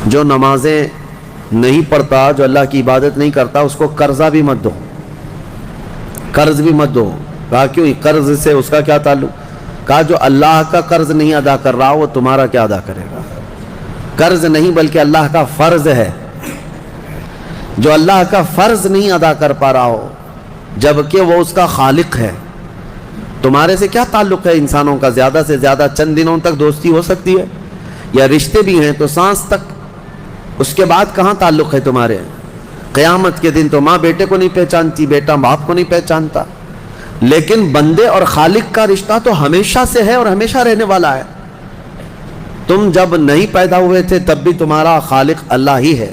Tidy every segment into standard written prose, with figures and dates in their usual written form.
جو نمازیں نہیں پڑھتا، جو اللہ کی عبادت نہیں کرتا، اس کو قرضہ بھی مت دو، قرض بھی مت دو۔ کہا کیوں؟ قرض سے اس کا کیا تعلق؟ کہا جو اللہ کا قرض نہیں ادا کر رہا وہ تمہارا کیا ادا کرے گا؟ قرض نہیں بلکہ اللہ کا فرض ہے۔ جو اللہ کا فرض نہیں ادا کر پا رہا ہو جبکہ وہ اس کا خالق ہے، تمہارے سے کیا تعلق ہے؟ انسانوں کا زیادہ سے زیادہ چند دنوں تک دوستی ہو سکتی ہے، یا رشتے بھی ہیں تو سانس تک، اس کے بعد کہاں تعلق ہے تمہارے؟ قیامت کے دن تو ماں بیٹے کو نہیں پہچانتی، بیٹا باپ کو نہیں پہچانتا، لیکن بندے اور خالق کا رشتہ تو ہمیشہ سے ہے اور ہمیشہ رہنے والا ہے۔ تم جب نہیں پیدا ہوئے تھے تب بھی تمہارا خالق اللہ ہی ہے،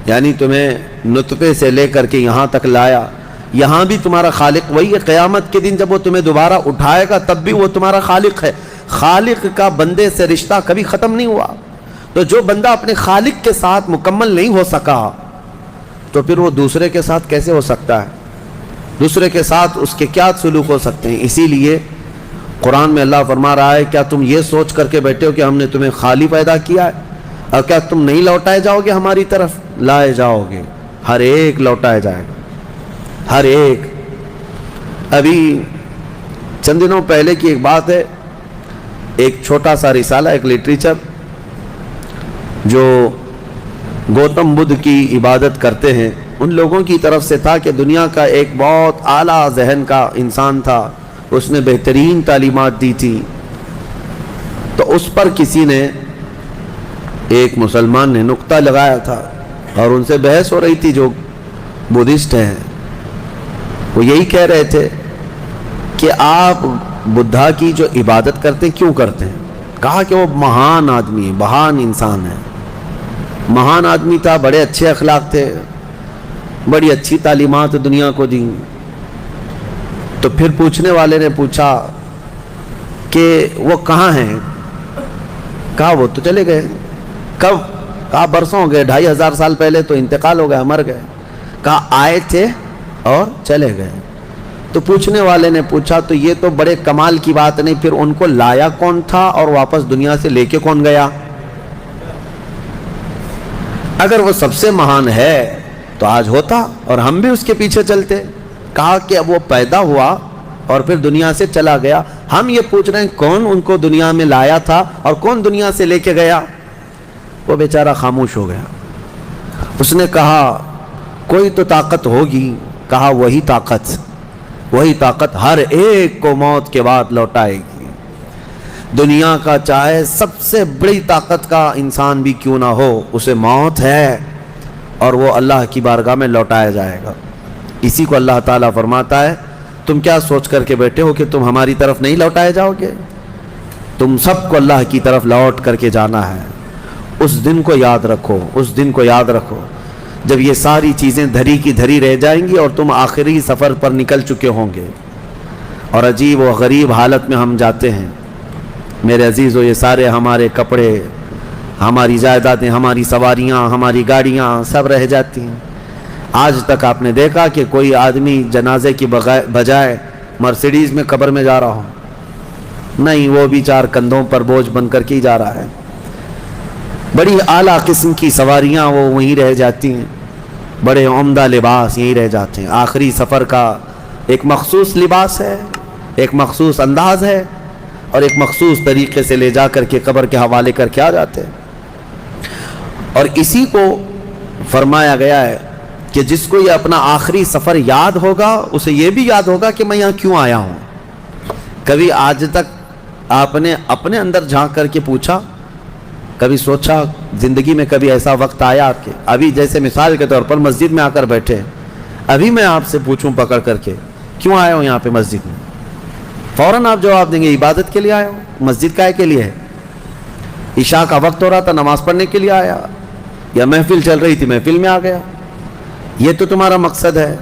یعنی تمہیں نطفے سے لے کر کے یہاں تک لایا، یہاں بھی تمہارا خالق وہی ہے۔ قیامت کے دن جب وہ تمہیں دوبارہ اٹھائے گا تب بھی وہ تمہارا خالق ہے۔ خالق کا بندے سے رشتہ کبھی ختم نہیں ہوا۔ تو جو بندہ اپنے خالق کے ساتھ مکمل نہیں ہو سکا تو پھر وہ دوسرے کے ساتھ کیسے ہو سکتا ہے؟ دوسرے کے ساتھ اس کے کیا سلوک ہو سکتے ہیں؟ اسی لیے قرآن میں اللہ فرما رہا ہے کیا تم یہ سوچ کر کے بیٹھے ہو کہ ہم نے تمہیں خالی پیدا کیا ہے اور کیا تم نہیں لوٹائے جاؤ گے؟ ہماری طرف لائے جاؤ گے، ہر ایک لوٹائے جائے گا، ہر ایک۔ ابھی چند دنوں پہلے کی ایک بات ہے، ایک چھوٹا سا رسالہ، ایک لٹریچر جو گوتم بدھ کی عبادت کرتے ہیں ان لوگوں کی طرف سے تھا کہ دنیا کا ایک بہت اعلیٰ ذہن کا انسان تھا، اس نے بہترین تعلیمات دی تھی، تو اس پر کسی نے، ایک مسلمان نے نقطہ لگایا تھا اور ان سے بحث ہو رہی تھی۔ جو بدھسٹ ہیں وہ یہی کہہ رہے تھے کہ آپ بدھا کی جو عبادت کرتے ہیں کیوں کرتے ہیں؟ کہا کہ وہ مہان آدمی ہے، مہان انسان ہے، مہان آدمی تھا، بڑے اچھے اخلاق تھے، بڑی اچھی تعلیمات دنیا کو دی۔ تو پھر پوچھنے والے نے پوچھا کہ وہ کہاں ہیں؟ کہا وہ تو چلے گئے۔ کب؟ کہا برسوں ہو گئے، 2500 سال پہلے تو انتقال ہو گیا، مر گئے۔ کہا آئے تھے اور چلے گئے۔ تو پوچھنے والے نے پوچھا تو یہ تو بڑے کمال کی بات نہیں، پھر ان کو لایا کون تھا اور واپس دنیا سے لے کے کون گیا؟ اگر وہ سب سے مہان ہے تو آج ہوتا اور ہم بھی اس کے پیچھے چلتے۔ کہا کہ اب وہ پیدا ہوا اور پھر دنیا سے چلا گیا، ہم یہ پوچھ رہے ہیں کون ان کو دنیا میں لایا تھا اور کون دنیا سے لے کے گیا؟ وہ بیچارہ خاموش ہو گیا۔ اس نے کہا کوئی تو طاقت ہوگی۔ کہا وہی طاقت ہر ایک کو موت کے بعد لوٹائے گی۔ دنیا کا چاہے سب سے بڑی طاقت کا انسان بھی کیوں نہ ہو، اسے موت ہے اور وہ اللہ کی بارگاہ میں لوٹایا جائے گا۔ اسی کو اللہ تعالیٰ فرماتا ہے تم کیا سوچ کر کے بیٹھے ہو کہ تم ہماری طرف نہیں لوٹائے جاؤ گے؟ تم سب کو اللہ کی طرف لوٹ کر کے جانا ہے۔ اس دن کو یاد رکھو، اس دن کو یاد رکھو جب یہ ساری چیزیں دھری کی دھری رہ جائیں گی اور تم آخری سفر پر نکل چکے ہوں گے، اور عجیب و غریب حالت میں ہم جاتے ہیں۔ میرے عزیزو، یہ سارے ہمارے کپڑے، ہماری جائیدادیں، ہماری سواریاں، ہماری گاڑیاں سب رہ جاتی ہیں۔ آج تک آپ نے دیکھا کہ کوئی آدمی جنازے کی بجائے مرسیڈیز میں قبر میں جا رہا ہو؟ نہیں، وہ بھی 4 کندھوں پر بوجھ بن کر کے ہی جا رہا ہے۔ بڑی اعلیٰ قسم کی سواریاں وہ وہیں رہ جاتی ہیں، بڑے عمدہ لباس یہیں رہ جاتے ہیں۔ آخری سفر کا ایک مخصوص لباس ہے، ایک مخصوص انداز ہے اور ایک مخصوص طریقے سے لے جا کر کے قبر کے حوالے کر کے آ جاتے ہیں۔ اور اسی کو فرمایا گیا ہے کہ جس کو یہ اپنا آخری سفر یاد ہوگا اسے یہ بھی یاد ہوگا کہ میں یہاں کیوں آیا ہوں۔ کبھی آج تک آپ نے اپنے اندر جھانک کر کے پوچھا، کبھی سوچا زندگی میں کبھی ایسا وقت آیا آپ کے؟ ابھی جیسے مثال کے طور پر مسجد میں آ کر بیٹھے، ابھی میں آپ سے پوچھوں پکڑ کر کے کیوں آئے ہو یہاں پہ مسجد میں، فوراً آپ جواب دیں گے عبادت کے لیے آئے ہو۔ مسجد کائے کے لیے ہے؟ عشاء کا وقت ہو رہا تھا، نماز پڑھنے کے لیے آیا، یا محفل چل رہی تھی محفل میں آ گیا؟ یہ تو تمہارا مقصد ہے۔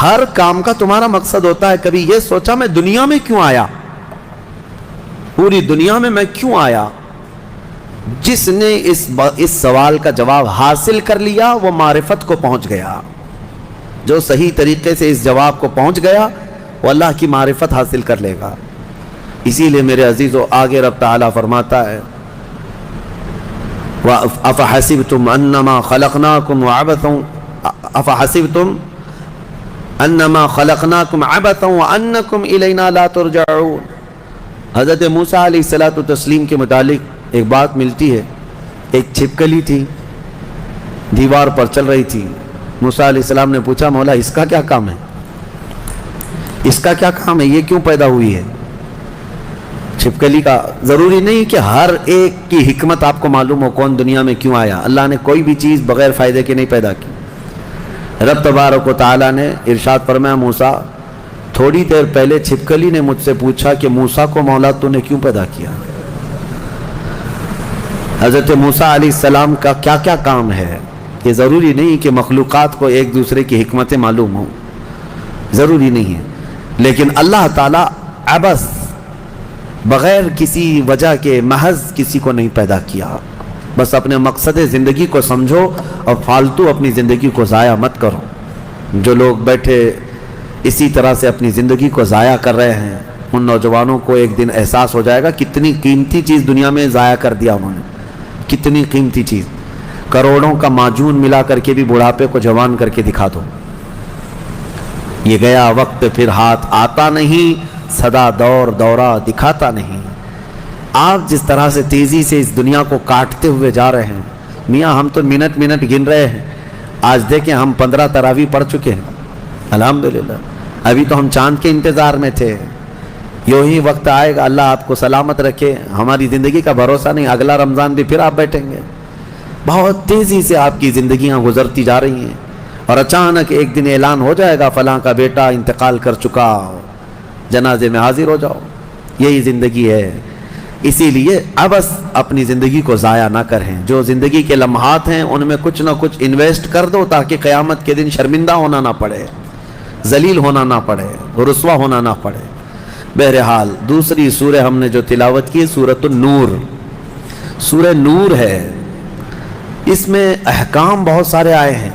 ہر کام کا تمہارا مقصد ہوتا ہے۔ کبھی یہ سوچا میں دنیا میں کیوں آیا، پوری دنیا میں میں کیوں آیا؟ جس نے اس سوال کا جواب حاصل کر لیا وہ معرفت کو پہنچ گیا۔ جو صحیح طریقے سے اس جواب کو پہنچ گیا وہ اللہ کی معرفت حاصل کر لے گا۔ اسی لیے میرے عزیزو، آگے رب تعالیٰ فرماتا ہے افحسبتم انما خلقناکم عبثا افحسبتم انما خلقناکم عبثا وانکم الینا لا ترجعون. حضرت موسیٰ علیہ الصلوۃ والتسلیم کے متعلق ایک بات ملتی ہے. ایک چھپکلی تھی، دیوار پر چل رہی تھی. موسیٰ علیہ السلام نے پوچھا مولا اس کا کیا کام ہے، اس کا کیا کام ہے، یہ کیوں پیدا ہوئی ہے؟ چھپکلی کا ضروری نہیں کہ ہر ایک کی حکمت آپ کو معلوم ہو کون دنیا میں کیوں آیا. اللہ نے کوئی بھی چیز بغیر فائدے کے نہیں پیدا کی. رب تبارک و تعالیٰ نے ارشاد فرمایا موسیٰ تھوڑی دیر پہلے چھپکلی نے مجھ سے پوچھا کہ موسیٰ کو مولا تو نے کیوں پیدا کیا. حضرت موسیٰ علیہ السلام کا کیا کیا کام ہے. یہ ضروری نہیں کہ مخلوقات کو ایک دوسرے کی حکمتیں معلوم ہوں، ضروری نہیں ہے. لیکن اللہ تعالیٰ عبث بغیر کسی وجہ کے محض کسی کو نہیں پیدا کیا. بس اپنے مقصد زندگی کو سمجھو اور فالتو اپنی زندگی کو ضائع مت کرو. جو لوگ بیٹھے اسی طرح سے اپنی زندگی کو ضائع کر رہے ہیں ان نوجوانوں کو ایک دن احساس ہو جائے گا کتنی قیمتی چیز دنیا میں ضائع کر دیا انہوں نے. کتنی قیمتی چیز، کروڑوں کا معجون ملا کر کے بھی بڑھاپے کو جوان کر کے دکھا دو. یہ گیا وقت پھر ہاتھ آتا نہیں، صدا دور دورہ دکھاتا نہیں. آپ جس طرح سے تیزی سے اس دنیا کو کاٹتے ہوئے جا رہے ہیں میاں، ہم تو منٹ منٹ گن رہے ہیں. آج دیکھیں ہم 15 تراویح پڑھ چکے ہیں الحمدللہ. ابھی تو ہم چاند کے انتظار میں تھے. یوں ہی وقت آئے گا، اللہ آپ کو سلامت رکھے. ہماری زندگی کا بھروسہ نہیں، اگلا رمضان بھی پھر آپ بیٹھیں گے. بہت تیزی سے آپ کی زندگیاں گزرتی جا رہی ہیں اور اچانک ایک دن اعلان ہو جائے گا فلاں کا بیٹا انتقال کر چکا، جنازے میں حاضر ہو جاؤ. یہی زندگی ہے. اسی لیے ابس اپنی زندگی کو ضائع نہ کریں. جو زندگی کے لمحات ہیں ان میں کچھ نہ کچھ انویسٹ کر دو تاکہ قیامت کے دن شرمندہ ہونا نہ پڑے، ذلیل ہونا نہ پڑے، رسوا ہونا نہ پڑے. بہرحال دوسری سورہ ہم نے جو تلاوت کی سورۃ النور، سورہ نور ہے. اس میں احکام بہت سارے آئے ہیں.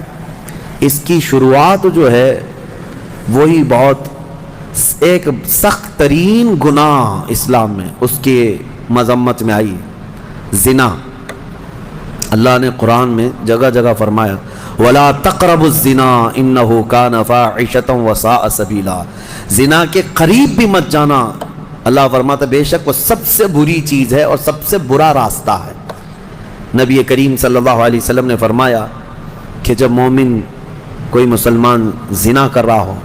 اس کی شروعات جو ہے وہی بہت ایک سخت ترین گناہ اسلام میں اس کے مذمت میں آئی، زنا. اللہ نے قرآن میں جگہ جگہ فرمایا وَلَا تَقْرَبُوا الزِّنَا إِنَّهُ كَانَ فَاحِشَةً وَسَاءَ سَبِيلًا. زنا کے قریب بھی مت جانا. اللہ فرماتا بے شک وہ سب سے بری چیز ہے اور سب سے برا راستہ ہے. نبی کریم صلی اللہ علیہ وسلم نے فرمایا کہ جب مومن کوئی مسلمان زنا کر رہا ہو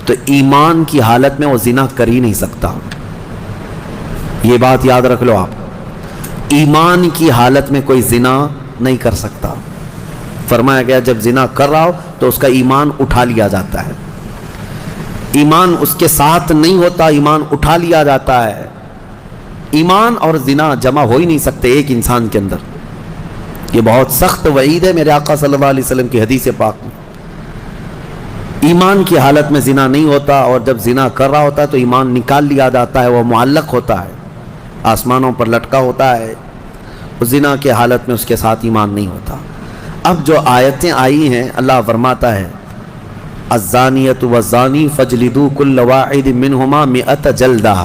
تو ایمان کی حالت میں وہ زنا کر ہی نہیں سکتا. یہ بات یاد رکھ لو آپ، ایمان کی حالت میں کوئی زنا نہیں کر سکتا. فرمایا گیا جب زنا کر رہا ہو تو اس کا ایمان اٹھا لیا جاتا ہے. ایمان اس کے ساتھ نہیں ہوتا، ایمان اٹھا لیا جاتا ہے. ایمان اور زنا جمع ہو ہی نہیں سکتے ایک انسان کے اندر. یہ بہت سخت وعید ہے میرے آقا صلی اللہ علیہ وسلم کی حدیث پاک میں. ایمان کی حالت میں زنا نہیں ہوتا اور جب زنا کر رہا ہوتا ہے تو ایمان نکال لیا جاتا ہے، وہ معلق ہوتا ہے، آسمانوں پر لٹکا ہوتا ہے. اس زنا کے حالت میں اس کے ساتھ ایمان نہیں ہوتا. اب جو آیتیں آئی ہیں اللہ فرماتا ہے الزانیۃ والزانی فاجلدوا کل واحد منہما 100 جلدہ.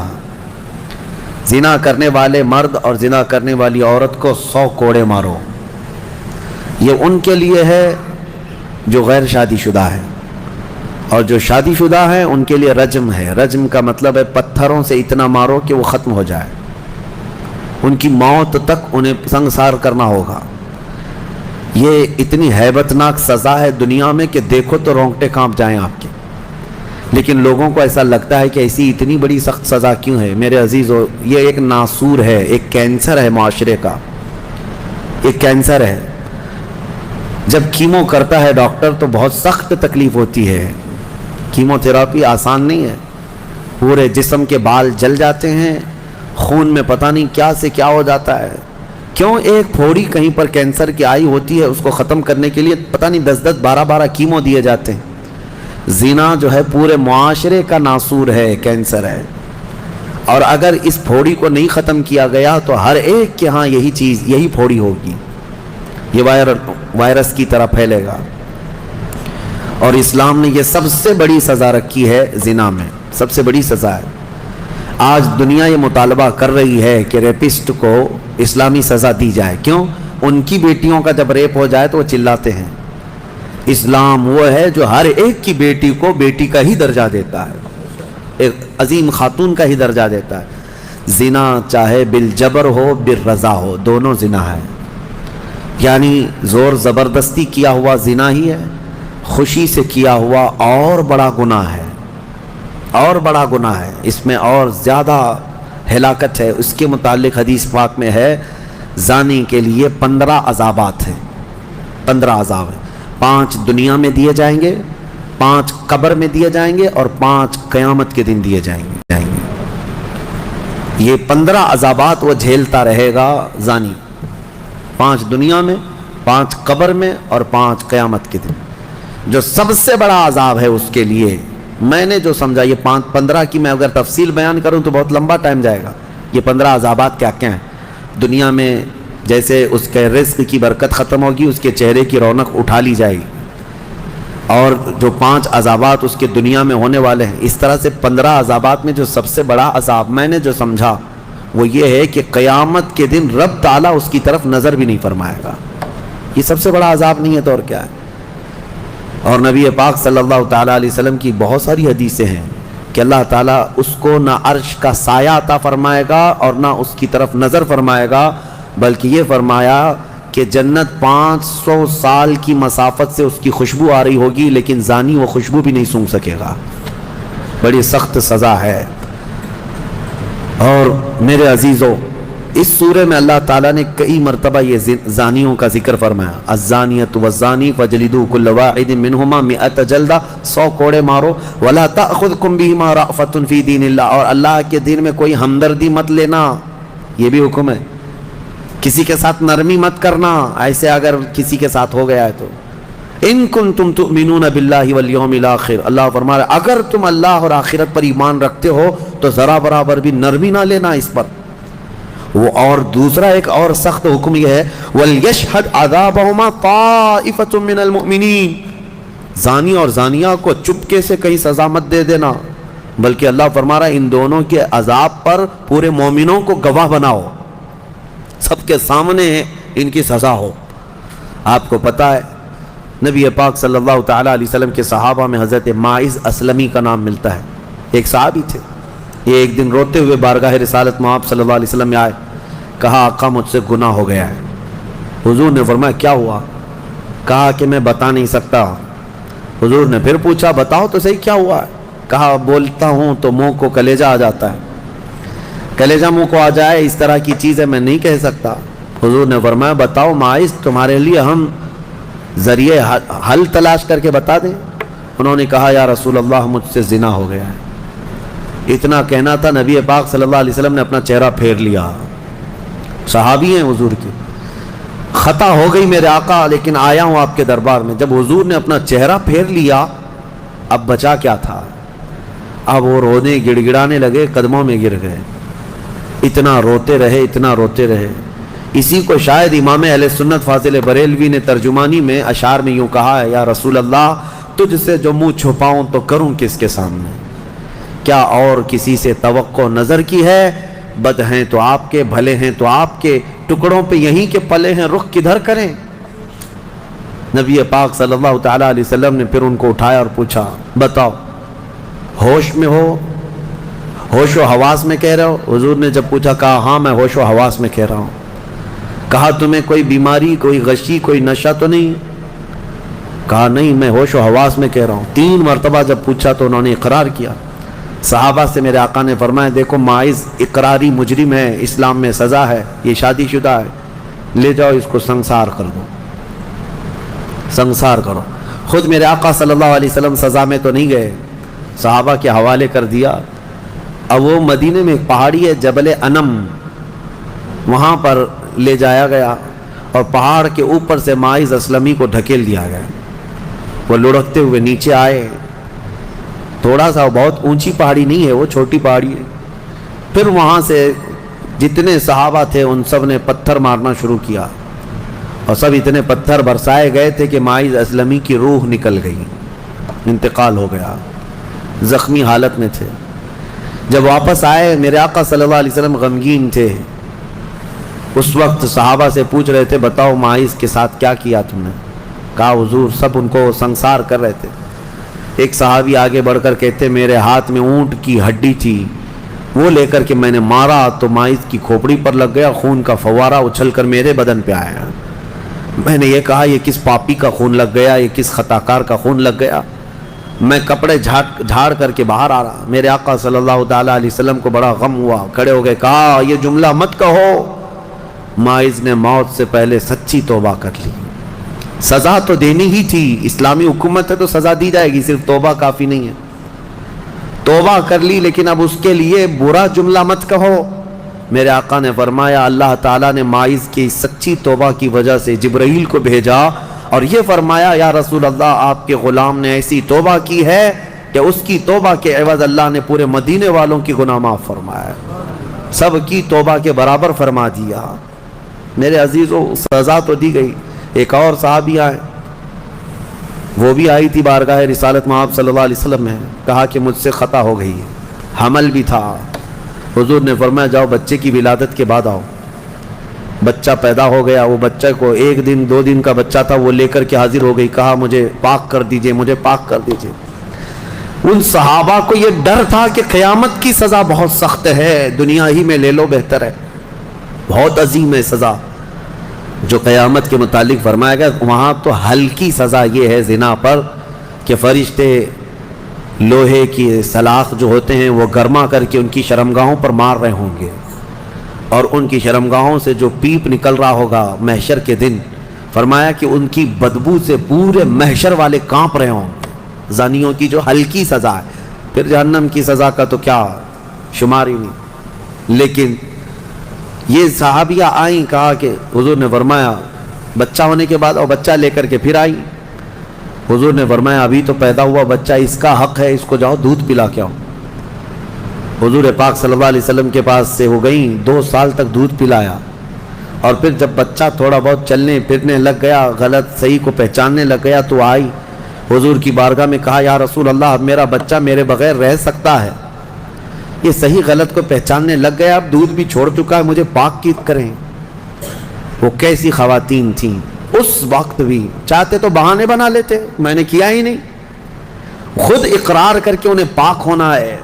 زنا کرنے والے مرد اور زنا کرنے والی عورت کو 100 کوڑے مارو. یہ ان کے لیے ہے جو غیر شادی شدہ ہے، اور جو شادی شدہ ہیں ان کے لیے رجم ہے. رجم کا مطلب ہے پتھروں سے اتنا مارو کہ وہ ختم ہو جائے، ان کی موت تک انہیں سنگسار کرنا ہوگا. یہ اتنی ہیبت ناک سزا ہے دنیا میں کہ دیکھو تو رونگٹے کانپ جائیں آپ کے. لیکن لوگوں کو ایسا لگتا ہے کہ ایسی اتنی بڑی سخت سزا کیوں ہے. میرے عزیزو، یہ ایک ناسور ہے، ایک کینسر ہے معاشرے کا، ایک کینسر ہے. جب کیمو کرتا ہے ڈاکٹر تو بہت سخت تکلیف ہوتی ہے. کیمو تھراپی آسان نہیں ہے. پورے جسم کے بال جل جاتے ہیں، خون میں پتہ نہیں کیا سے کیا ہو جاتا ہے. کیوں؟ ایک پھوڑی کہیں پر کینسر کی آئی ہوتی ہے، اس کو ختم کرنے کے لیے پتہ نہیں 10 12 کیمو دیے جاتے ہیں. زنا جو ہے پورے معاشرے کا ناسور ہے، کینسر ہے. اور اگر اس پھوڑی کو نہیں ختم کیا گیا تو ہر ایک کے ہاں یہی چیز، یہی پھوڑی ہوگی. یہ وائرس کی طرح پھیلے گا. اور اسلام نے یہ سب سے بڑی سزا رکھی ہے زنا میں، سب سے بڑی سزا ہے. آج دنیا یہ مطالبہ کر رہی ہے کہ ریپسٹ کو اسلامی سزا دی جائے. کیوں؟ ان کی بیٹیوں کا جب ریپ ہو جائے تو وہ چلاتے ہیں۔ اسلام وہ ہے جو ہر ایک کی بیٹی کو بیٹی کا ہی درجہ دیتا ہے، ایک عظیم خاتون کا ہی درجہ دیتا ہے۔ زنا چاہے بالجبر ہو بالرضا ہو، دونوں زنا ہے، یعنی زور زبردستی کیا ہوا زنا ہی ہے، خوشی سے کیا ہوا اور بڑا گناہ ہے، اور بڑا گناہ ہے، اس میں اور زیادہ ہلاکت ہے۔ اس کے متعلق حدیث پاک میں ہے زانی کے لیے 15 عذابات ہیں، 15 عذاب ہیں، 5 دنیا میں دیے جائیں گے، 5 قبر میں دیے جائیں گے، اور 5 قیامت کے دن دیے جائیں گے۔ یہ 15 عذابات وہ جھیلتا رہے گا زانی، 5 دنیا میں، 5 قبر میں، اور 5 قیامت کے دن۔ جو سب سے بڑا عذاب ہے اس کے لیے، میں نے جو سمجھا، یہ 15 کی میں اگر تفصیل بیان کروں تو بہت لمبا ٹائم جائے گا۔ یہ 15 عذابات کیا کیا ہیں؟ دنیا میں جیسے اس کے رزق کی برکت ختم ہوگی، اس کے چہرے کی رونق اٹھا لی جائے گی، اور جو 5 عذابات اس کے دنیا میں ہونے والے ہیں، اس طرح سے 15 عذابات میں جو سب سے بڑا عذاب میں نے جو سمجھا وہ یہ ہے کہ قیامت کے دن رب تعالیٰ اس کی طرف نظر بھی نہیں فرمائے گا۔ یہ سب سے بڑا عذاب نہیں ہے تو اور کیا ہے؟ اور نبی پاک صلی اللہ تعالیٰ علیہ وسلم کی بہت ساری حدیثیں ہیں کہ اللہ تعالیٰ اس کو نہ عرش کا سایہ عطا فرمائے گا اور نہ اس کی طرف نظر فرمائے گا، بلکہ یہ فرمایا کہ جنت 500 سال کی مسافت سے اس کی خوشبو آ رہی ہوگی، لیکن زانی وہ خوشبو بھی نہیں سونگھ سکے گا۔ بڑی سخت سزا ہے۔ اور میرے عزیزو، اس سورے میں اللہ تعالیٰ نے کئی مرتبہ یہ زانیوں کا ذکر فرمایا، الزانیۃ والزانی فجلدوا کل واحد منہما 100 جلدہ، 100 کوڑے مارو، ولا تأخذکم بہما رأفۃ فی دین اللہ، اور اللہ کے دین میں کوئی ہمدردی مت لینا، یہ بھی حکم ہے۔ کسی کے ساتھ نرمی مت کرنا، ایسے اگر کسی کے ساتھ ہو گیا ہے تو۔ ان کنتم تؤمنون باللہ والیوم الاخر، اللہ فرما رہا ہے اگر تم اللہ اور آخرت پر ایمان رکھتے ہو تو ذرا برابر بھی نرمی نہ لینا اس پر۔ وہ اور دوسرا ایک اور سخت حکم یہ ہے، وَلْيَشْهَدْ عَذَابَهُمَا طَائِفَةٌ مِّنَ الْمُؤْمِنِينَ، زانی اور زانیہ کو چپکے سے کہیں سزا مت دے دینا، بلکہ اللہ فرما رہا ہے ان دونوں کے عذاب پر پورے مومنوں کو گواہ بناؤ، سب کے سامنے ان کی سزا ہو۔ آپ کو پتہ ہے نبی پاک صلی اللہ تعالیٰ علیہ وسلم کے صحابہ میں حضرت ماعز اسلمی کا نام ملتا ہے، ایک صحابی تھے۔ یہ ایک دن روتے ہوئے بارگاہ رسالت میں آپ صلی اللہ علیہ وسلم میں آئے، کہا آقا مجھ سے گناہ ہو گیا ہے۔ حضور نے فرمایا کیا ہوا؟ کہا کہ میں بتا نہیں سکتا۔ حضور نے پھر پوچھا بتاؤ تو صحیح کیا ہوا ہے؟ کہا بولتا ہوں تو منہ کو کلیجہ آ جاتا ہے، کلیجہ منہ کو آ جائے اس طرح کی چیز ہے میں نہیں کہہ سکتا۔ حضور نے فرمایا بتاؤ ماعز تمہارے لیے ہم ذریعے حل تلاش کر کے بتا دیں؟ انہوں نے کہا یا رسول اللہ مجھ سے زنا ہو گیا ہے۔ اتنا کہنا تھا نبی پاک صلی اللہ علیہ وسلم نے اپنا چہرہ پھیر لیا، صحابی ہیں حضور کے، خطا ہو گئی میرے آقا لیکن آیا ہوں آپ کے دربار میں۔ جب حضور نے اپنا چہرہ پھیر لیا اب بچا کیا تھا؟ اب وہ رونے گڑ گڑانے لگے، قدموں میں گر گئے، اتنا روتے رہے اتنا روتے رہے۔ اسی کو شاید امام اہل سنت فاضل بریلوی نے ترجمانی میں اشعار میں یوں کہا ہے، یا رسول اللہ تجھ سے جو منہ چھپاؤں تو کروں کس کے سامنے، کیا اور کسی سے توقع نظر کی ہے؟ بد ہیں تو آپ کے، بھلے ہیں تو آپ کے، ٹکڑوں پہ یہیں کے پلے ہیں، رخ کدھر کریں؟ نبی پاک صلی اللہ تعالیٰ علیہ وسلم نے پھر ان کو اٹھایا اور پوچھا بتاؤ ہوش میں ہو، ہوش و حواس میں کہہ رہے ہو؟ حضور نے جب پوچھا کہا ہاں میں ہوش و حواس میں کہہ رہا ہوں۔ کہا تمہیں کوئی بیماری، کوئی غشی، کوئی نشہ تو نہیں؟ کہا نہیں میں ہوش و حواس میں کہہ رہا ہوں۔ 3 مرتبہ جب پوچھا تو انہوں نے اقرار کیا۔ صحابہ سے میرے آقا نے فرمایا دیکھو ماعز اقراری مجرم ہے، اسلام میں سزا ہے، یہ شادی شدہ ہے، لے جاؤ اس کو سنسار کر دو، سنسار کرو۔ خود میرے آقا صلی اللہ علیہ وسلم سزا میں تو نہیں گئے، صحابہ کے حوالے کر دیا۔ اب وہ مدینے میں ایک پہاڑی ہے جبل انم، وہاں پر لے جایا گیا اور پہاڑ کے اوپر سے ماعز اسلمی کو ڈھکیل دیا گیا۔ وہ لڑکتے ہوئے نیچے آئے، تھوڑا سا بہت اونچی پہاڑی نہیں ہے، وہ چھوٹی پہاڑی ہے۔ پھر وہاں سے جتنے صحابہ تھے ان سب نے پتھر مارنا شروع کیا، اور سب اتنے پتھر برسائے گئے تھے کہ ماعز اسلمی کی روح نکل گئی، انتقال ہو گیا، زخمی حالت میں تھے۔ جب واپس آئے میرے آقا صلی اللہ علیہ وسلم غمگین تھے، اس وقت صحابہ سے پوچھ رہے تھے بتاؤ ماعز کے ساتھ کیا کیا تم نے؟ کہا حضور سب ان کو سنسار کر رہے تھے۔ ایک صحابی آگے بڑھ کر کہتے میرے ہاتھ میں اونٹ کی ہڈی تھی، وہ لے کر کے میں نے مارا تو ماعز کی کھوپڑی پر لگ گیا، خون کا فوارہ اچھل کر میرے بدن پہ آیا۔ میں نے یہ کہا یہ کس پاپی کا خون لگ گیا، یہ کس خطاکار کا خون لگ گیا؟ میں کپڑے جھاڑ کر کے باہر آ رہا، میرے آقا صلی اللہ تعالیٰ علیہ وسلم کو بڑا غم ہوا، کھڑے ہو گئے، کہا یہ جملہ مت کہو، ماعز نے موت سے پہلے سچی توبہ کر لی۔ سزا تو دینی ہی تھی، اسلامی حکومت ہے تو سزا دی جائے گی، صرف توبہ کافی نہیں ہے۔ توبہ کر لی لیکن اب اس کے لیے برا جملہ مت کہو۔ میرے آقا نے فرمایا اللہ تعالیٰ نے ماعز کی سچی توبہ کی وجہ سے جبرائیل کو بھیجا اور یہ فرمایا یا رسول اللہ آپ کے غلام نے ایسی توبہ کی ہے کہ اس کی توبہ کے عوض اللہ نے پورے مدینے والوں کی گناہ معاف فرمایا، سب کی توبہ کے برابر فرما دیا۔ میرے عزیزوں سزا تو دی گئی۔ ایک اور صحابی آئے، وہ بھی آئی تھی بارگاہ رسالت محمد صلی اللہ علیہ وسلم میں، کہا کہ مجھ سے خطا ہو گئی، حمل بھی تھا۔ حضور نے فرمایا جاؤ بچے کی ولادت کے بعد آؤ۔ بچہ پیدا ہو گیا، وہ بچہ کو 1 دن 2 دن کا بچہ تھا، وہ لے کر کے حاضر ہو گئی، کہا مجھے پاک کر دیجئے، مجھے پاک کر دیجئے۔ ان صحابہ کو یہ ڈر تھا کہ قیامت کی سزا بہت سخت ہے، دنیا ہی میں لے لو بہتر ہے، بہت عظیم ہے سزا جو قیامت کے متعلق فرمایا گیا۔ وہاں تو ہلکی سزا یہ ہے زنا پر کہ فرشتے لوہے کی سلاخ جو ہوتے ہیں وہ گرما کر کے ان کی شرمگاہوں پر مار رہے ہوں گے، اور ان کی شرمگاہوں سے جو پیپ نکل رہا ہوگا محشر کے دن، فرمایا کہ ان کی بدبو سے پورے محشر والے کانپ رہے ہوں گے۔ زانیوں کی جو ہلکی سزا ہے، پھر جہنم کی سزا کا تو کیا شمار ہی نہیں۔ لیکن یہ صحابیہ آئیں، کہا کہ حضور نے فرمایا بچہ ہونے کے بعد اور بچہ لے کر کے پھر آئی۔ حضور نے فرمایا ابھی تو پیدا ہوا بچہ، اس کا حق ہے، اس کو جاؤ دودھ پلا کے آؤ۔ حضور پاک صلی اللہ علیہ وسلم کے پاس سے ہو گئیں، 2 سال تک دودھ پلایا، اور پھر جب بچہ تھوڑا بہت چلنے پھرنے لگ گیا، غلط صحیح کو پہچاننے لگ گیا، تو آئی حضور کی بارگاہ میں، کہا یا رسول اللہ اب میرا بچہ میرے بغیر رہ سکتا ہے، یہ صحیح غلط کو پہچاننے لگ گیا، اب دودھ بھی چھوڑ چکا ہے، مجھے پاک کی کریں۔ وہ کیسی خواتین تھیں اس وقت بھی، چاہتے تو بہانے بنا لیتے، میں نے کیا ہی نہیں، خود اقرار کر کے انہیں پاک ہونا ہے۔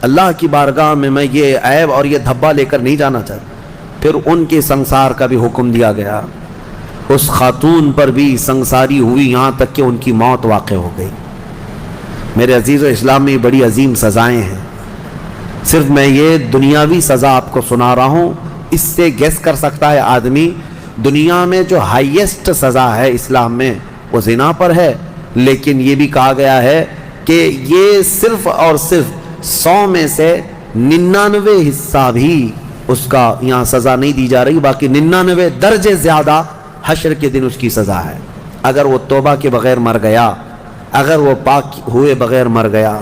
اللہ کی بارگاہ میں یہ عیب اور یہ دھبا لے کر نہیں جانا چاہتا۔ پھر ان کے سنسار کا بھی حکم دیا گیا، اس خاتون پر بھی سنساری ہوئی، یہاں تک کہ ان کی موت واقع ہو گئی۔ میرے عزیز و اسلام میں بڑی عظیم سزائیں ہیں، صرف میں یہ دنیاوی سزا آپ کو سنا رہا ہوں، اس سے گیس کر سکتا ہے آدمی دنیا میں جو ہائیسٹ سزا ہے اسلام میں وہ زنا پر ہے، لیکن یہ بھی کہا گیا ہے کہ یہ صرف اور صرف 100 میں سے 99 حصہ بھی اس کا یہاں سزا نہیں دی جا رہی، باقی 99 درجے زیادہ حشر کے دن اس کی سزا ہے۔ اگر وہ توبہ کے بغیر مر گیا، اگر وہ پاک ہوئے بغیر مر گیا،